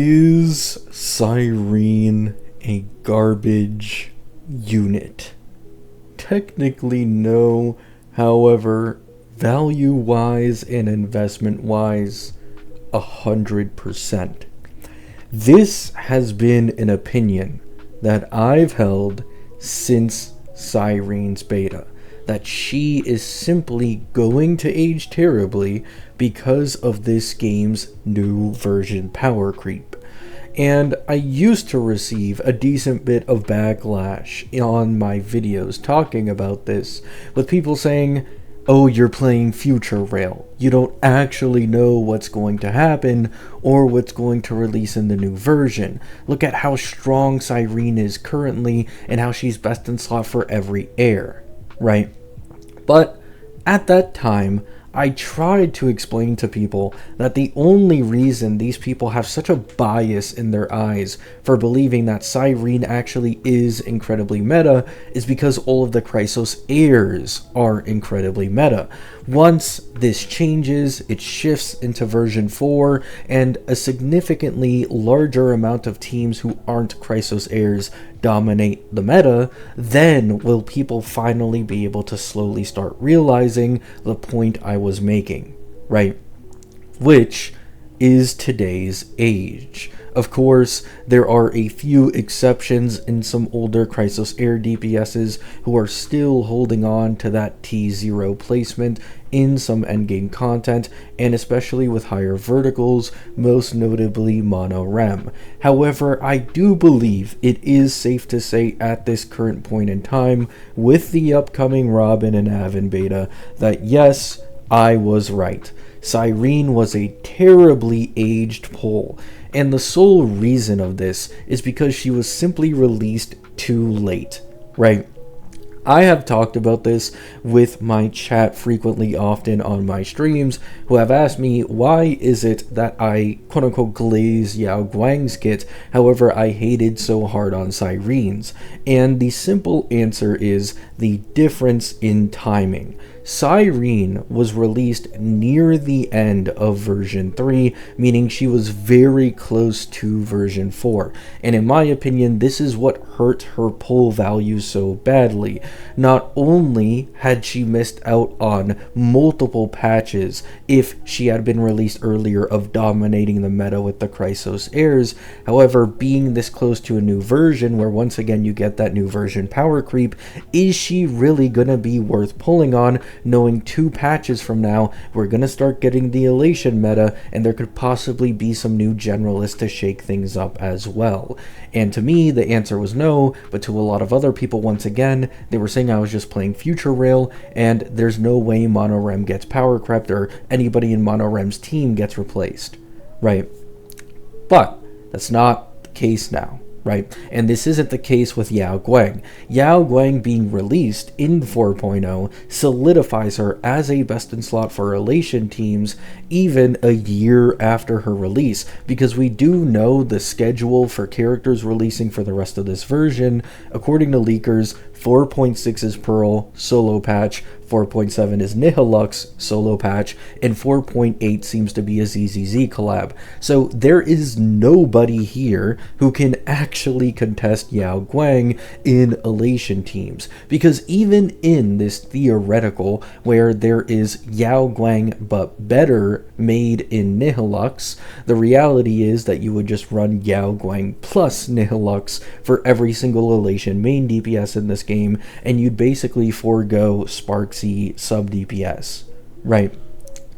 Is Cyrene a garbage unit? Technically no, however, value-wise and investment-wise, 100%. This has been an opinion that I've held since Cyrene's beta, that she is simply going to age terribly because of this game's new version power creep. And I used to receive a decent bit of backlash on my videos talking about this, with people saying, oh, you're playing Future Rail. You don't actually know what's going to happen or what's going to release in the new version. Look at how strong Cyrene is currently and how she's best in slot for every heir, right? But at that time, I tried to explain to people that the only reason these people have such a bias in their eyes for believing that Cyrene actually is incredibly meta is because all of the Chrysos heirs are incredibly meta. Once this changes, it shifts into version 4, and a significantly larger amount of teams who aren't Chrysos heirs dominate the meta, then will people finally be able to slowly start realizing the point I was making, right? Which is today's age. Of course, there are a few exceptions in some older Chrysos heir DPSs who are still holding on to that T0 placement in some endgame content, and especially with higher verticals, most notably Mono Rem. However, I do believe it is safe to say at this current point in time, with the upcoming Robin and Avon beta, that yes, I was right. Cyrene was a terribly aged pull, and the sole reason of this is because she was simply released too late, right? I have talked about this with my chat frequently often on my streams, who have asked me why is it that I quote-unquote glaze Yao Guang's kit, however I hated so hard on Cyrene's, and the simple answer is the difference in timing. Cyrene was released near the end of version 3, meaning she was very close to version 4, and in my opinion this is what hurt her pull value so badly. Not only had she missed out on multiple patches if she had been released earlier of dominating the meta with the Chrysos heirs, however, being this close to a new version where once again you get that new version power creep, is she really gonna be worth pulling on, knowing 2 patches from now we're gonna start getting the elation meta and there could possibly be some new generalists to shake things up as well? And to me the answer was no, but to a lot of other people, once again, they were saying I was just playing Future Rail and there's no way Mono Rem gets power crept or anybody in Mono Rem's team gets replaced, right? But that's not the case now, right? And this isn't the case with Yao Guang. Yao Guang being released in 4.0 solidifies her as a best in slot for elation teams even a year after her release, because we do know the schedule for characters releasing for the rest of this version. According to leakers, 4.6 is Pearl, solo patch, 4.7 is Nihilux, solo patch, and 4.8 seems to be a ZZZ collab. So there is nobody here who can actually contest Yao Guang in elation teams, because even in this theoretical where there is Yao Guang but better made in Nihilux, the reality is that you would just run Yao Guang plus Nihilux for every single elation main DPS in this game, and you'd basically forego Sparksy sub DPS, right?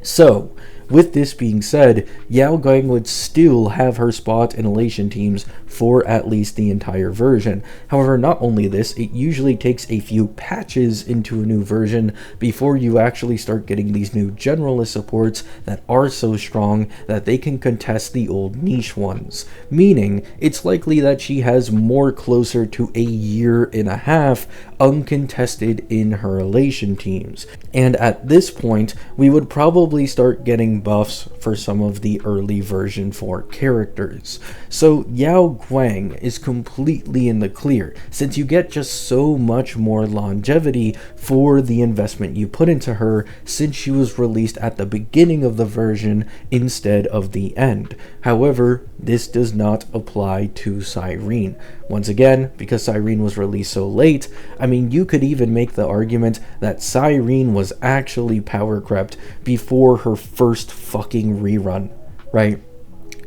So with this being said, Yao Guang would still have her spot in elation teams for at least the entire version. However, not only this, it usually takes a few patches into a new version before you actually start getting these new generalist supports that are so strong that they can contest the old niche ones. Meaning, it's likely that she has more closer to a year and a half uncontested in her elation teams. And at this point, we would probably start getting some buffs for some of the early version 4 characters. So Yao Guang is completely in the clear, since you get just so much more longevity for the investment you put into her, since she was released at the beginning of the version instead of the end. However, this does not apply to Cyrene. Once again, because Cyrene was released so late, I mean, you could even make the argument that Cyrene was actually power crept before her first fucking rerun, right?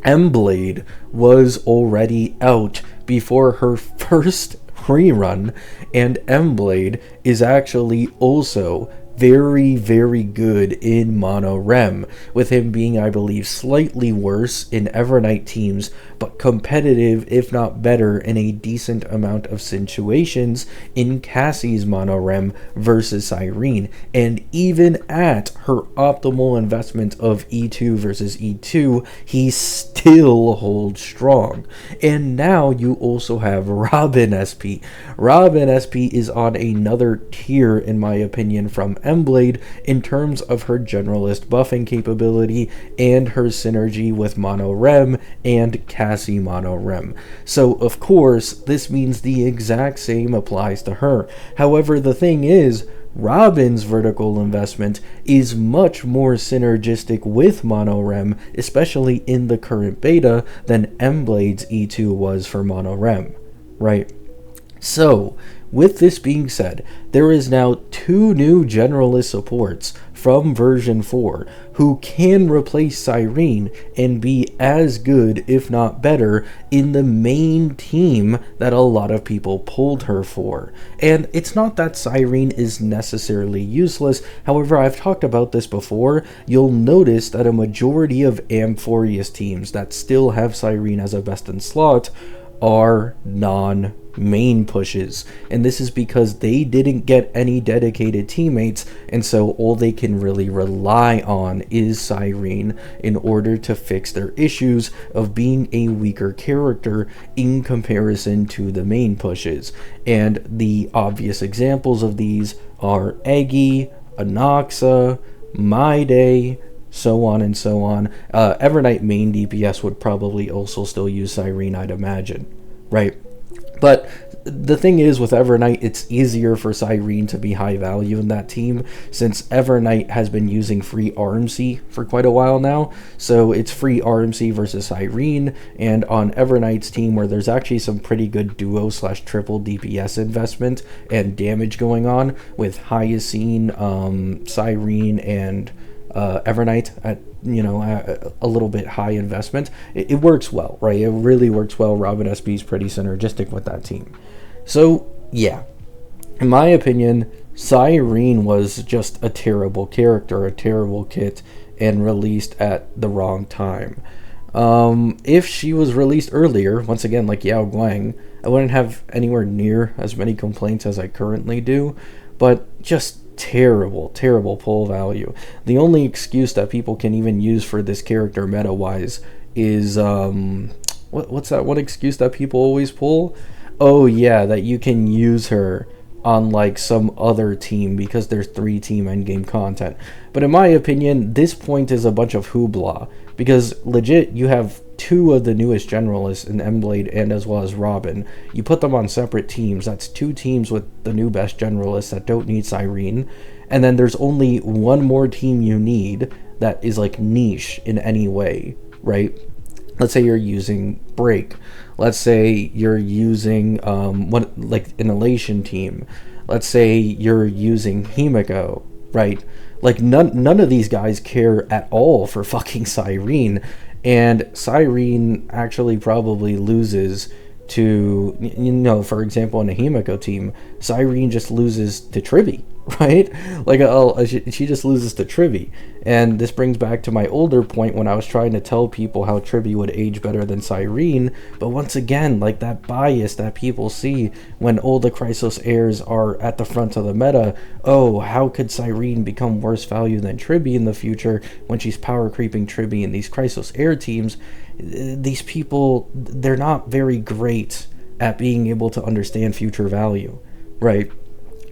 M-Blade was already out before her first rerun, and M-Blade is actually also very, very good in Mono Rem, with him being, I believe, slightly worse in Evernight teams, but competitive, if not better, in a decent amount of situations in Cassie's Mono Rem versus Cyrene. And even at her optimal investment of E2 versus E2, he still holds strong. And now you also have Robin SP. Robin SP is on another tier, in my opinion, from M-Blade in terms of her generalist buffing capability and her synergy with Mono Rem and Cassie Mono Rem. So of course this means the exact same applies to her. However, the thing is, Robin's vertical investment is much more synergistic with Mono Rem, especially in the current beta, than M-Blade's E2 was for Mono Rem, right? So, with this being said, there is now 2 new generalist supports from version 4 who can replace Cyrene and be as good, if not better, in the main team that a lot of people pulled her for. And it's not that Cyrene is necessarily useless. However, I've talked about this before. You'll notice that a majority of Amphorius teams that still have Cyrene as a best in slot are non-main pushes, and this is because they didn't get any dedicated teammates, and so all they can really rely on is Cyrene in order to fix their issues of being a weaker character in comparison to the main pushes. And the obvious examples of these are Eggy, Anoxa, Mayday, so on and so on. Evernight main DPS would probably also still use Cyrene, I'd imagine, right? But the thing is, with Evernight, it's easier for Cyrene to be high value in that team, since Evernight has been using free RMC for quite a while now. So it's free RMC versus Cyrene, and on Evernight's team, where there's actually some pretty good duo/triple DPS investment and damage going on with Hyacine, Cyrene, and Evernight at, a little bit high investment, it works well, right? It really works well. Robin SP is pretty synergistic with that team. So yeah, in my opinion, Cyrene was just a terrible character, a terrible kit, and released at the wrong time. If she was released earlier, once again, like Yao Guang, I wouldn't have anywhere near as many complaints as I currently do, but just terrible pull value. The only excuse that people can even use for this character meta-wise is, what's that one excuse that people always pull? Oh yeah, that you can use her on like some other team because there's 3 team endgame content. But in my opinion, this point is a bunch of hoopla, because legit you have 2 of the newest generalists in M-Blade and as well as Robin. You put them on separate teams. That's 2 teams with the new best generalists that don't need Cyrene. And then there's only 1 more team you need that is like niche in any way, right? Let's say you're using Break. Let's say you're using like an Elation team. Let's say you're using Himiko, right? Like none of these guys care at all for fucking Cyrene. And Cyrene actually probably loses to, for example, in a Himiko team, Cyrene just loses to Trivi, right? Like, she just loses to Trivi. And this brings back to my older point when I was trying to tell people how Trivi would age better than Cyrene. But once again, like that bias that people see when all the Chrysos heirs are at the front of the meta. Oh, how could Cyrene become worse value than Trivi in the future when she's power creeping Trivi in these Chrysos heir teams? These people, they're not very great at being able to understand future value, right?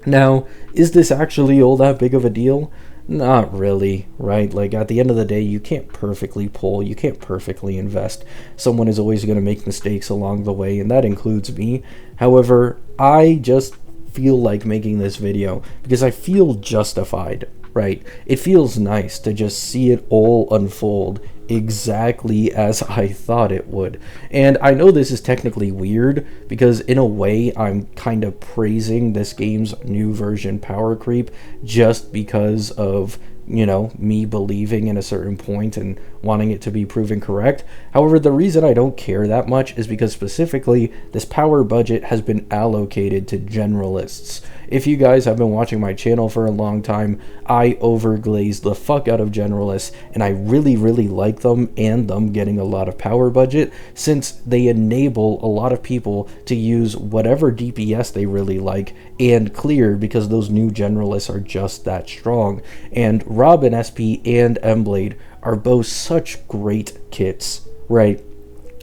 Now, is this actually all that big of a deal? Not really, right? Like, at the end of the day, you can't perfectly pull, you can't perfectly invest. Someone is always going to make mistakes along the way, and that includes me. However, I just feel like making this video because I feel justified, right? It feels nice to just see it all unfold exactly as I thought it would. And I know this is technically weird because in a way I'm kind of praising this game's new version power creep just because of, you know, me believing in a certain point and wanting it to be proven correct. However, the reason I don't care that much is because specifically this power budget has been allocated to generalists. If you guys have been watching my channel for a long time, I overglazed the fuck out of generalists, and I really like them and them getting a lot of power budget, since they enable a lot of people to use whatever DPS they really like and clear, because those new generalists are just that strong. And Robin SP and M-Blade are both such great kits, right?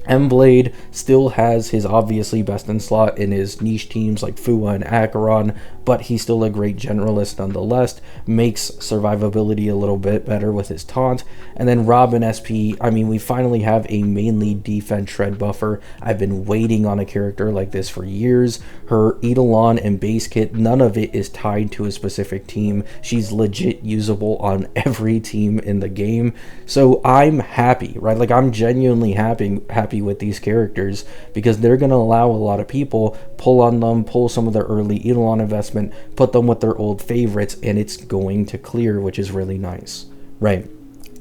M-Blade still has his obviously best in slot in his niche teams like Fua and Acheron, but he's still a great generalist nonetheless, makes survivability a little bit better with his taunt. And then Robin SP, I mean, we finally have a mainly defense shred buffer. I've been waiting on a character like this for years. Her Eidolon and base kit, none of it is tied to a specific team. She's legit usable on every team in the game. So I'm happy, right? Like, I'm genuinely happy with these characters because they're going to allow a lot of people pull on them, pull some of their early Eidolon investment, put them with their old favorites, and it's going to clear, which is really nice, right?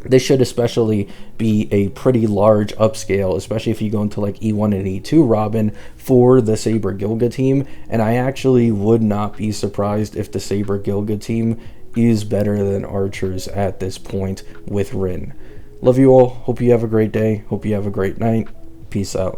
This should especially be a pretty large upscale, especially if you go into like E1 and E2 Robin for the Saber Gilga team, and I actually would not be surprised if the Saber Gilga team is better than Archers at this point with Rin. Love you all. Hope you have a great day. Hope you have a great night. Peace out.